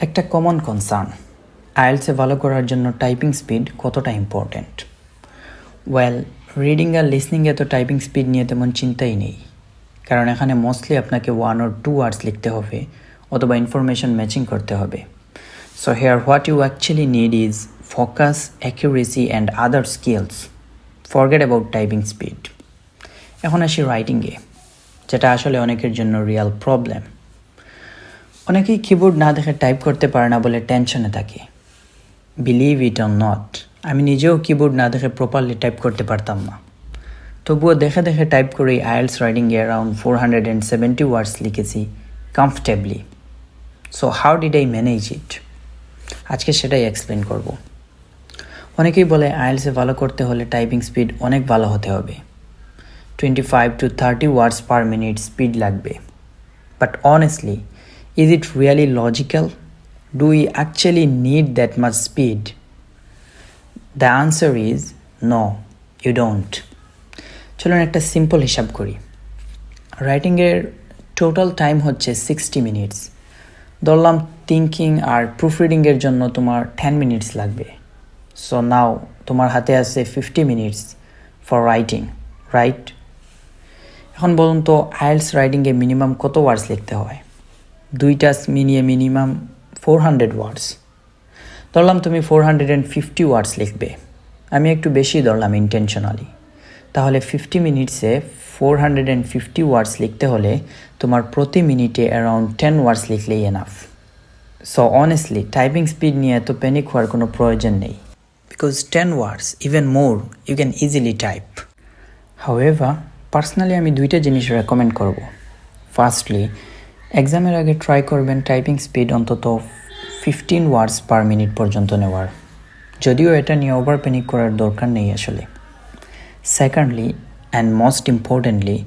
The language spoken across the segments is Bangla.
একটা কমন কনসার্ন, আইএলটিএসে ভালো করার জন্য টাইপিং স্পিড কতটা ইম্পর্ট্যান্ট। রিডিং আর লিসনিংয়ে তো টাইপিং স্পিড নিয়ে তেমন চিন্তাই নেই, কারণ এখানে মোস্টলি আপনাকে 1 or 2 ওয়ার্ডস লিখতে হবে অথবা ইনফরমেশন ম্যাচিং করতে হবে। So here what you actually need is focus, accuracy and other skills. Forget about typing speed. এখন আসি রাইটিংয়ে, যেটা আসলে অনেকের জন্য রিয়াল প্রবলেম। অনেকেই কিবোর্ড না দেখে টাইপ করতে পারে না বলে টেনশনে থাকে। বিলিভ ইট অর নট, আমি নিজেও কিবোর্ড না দেখে প্রপারলি টাইপ করতে পারতাম না, তবুও দেখে দেখে টাইপ করে আইএলটিএস রাইটিংয়ে অ্যারাউন্ড 470 ওয়ার্ডস লিখেছি comfortably. So how did I manage ইট? আজকে সেটাই এক্সপ্লেন করব। অনেকেই বলে আইএলটিএসে ভালো করতে হলে টাইপিং স্পিড অনেক ভালো হতে হবে, 25 to 30 words per minute speed লাগবে। But honestly, is it really logical? Do we actually need that much speed? The answer is no, you don't. চলুন একটা সিম্পল হিসাব করি। রাইটিংয়ের টোটাল টাইম হচ্ছে 60 মিনিটস। ধরলাম থিঙ্কিং আর প্রুফ রিডিংয়ের জন্য তোমার 10 মিনিটস লাগবে। সো নাও তোমার হাতে আছে 50 মিনিটস ফর রাইটিং, রাইট? এখন বলুন তো, আইএলটিএস রাইটিংয়ে মিনিমাম কত ওয়ার্ডস লিখতে হয়? দুইটা মিনিয়ে মিনিমাম 400 ওয়ার্ডস। ধরলাম তুমি 450 ওয়ার্ডস লিখবে, আমি একটু বেশি ধরলাম ইন্টেনশনালি। তাহলে 50 মিনিটসে 450 ওয়ার্ডস লিখতে হলে তোমার প্রতি মিনিটে অ্যারাউন্ড 10 ওয়ার্ডস লিখলেই enough. So honestly typing speed নিয়ে এত প্যানিক হওয়ার কোনো প্রয়োজন নেই, because 10 words, even more, you can easily type. However, personally আমি দুইটা জিনিস রেকমেন্ড করব। ফার্স্টলি, এক্সামের আগে ট্রাই করবেন টাইপিং স্পিড অন্তত 15 ওয়ার্ডস পার মিনিট পর্যন্ত নেওয়ার, যদিও এটা নিয়ে ওভার প্যানিক করার দরকার নেই আসলে। সেকেন্ডলি অ্যান্ড মোস্ট ইম্পর্টেন্টলি,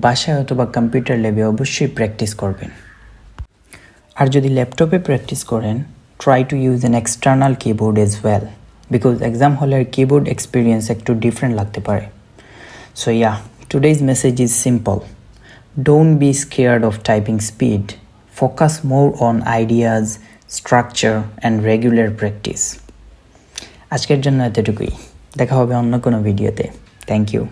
বাসায় অথবা কম্পিউটার ল্যাবে অবশ্যই প্র্যাকটিস করবেন। আর যদি ল্যাপটপে প্র্যাকটিস করেন, try to use an external keyboard as well, because exam হলের কিবোর্ড এক্সপিরিয়েন্স একটু ডিফারেন্ট লাগতে পারে। So yeah, today's message is simple. Don't be scared of typing speed. Focus more on ideas, structure and regular practice. আজকের জন্য এতটুকুই। দেখা হবে অন্য কোনো ভিডিওতে। Thank you.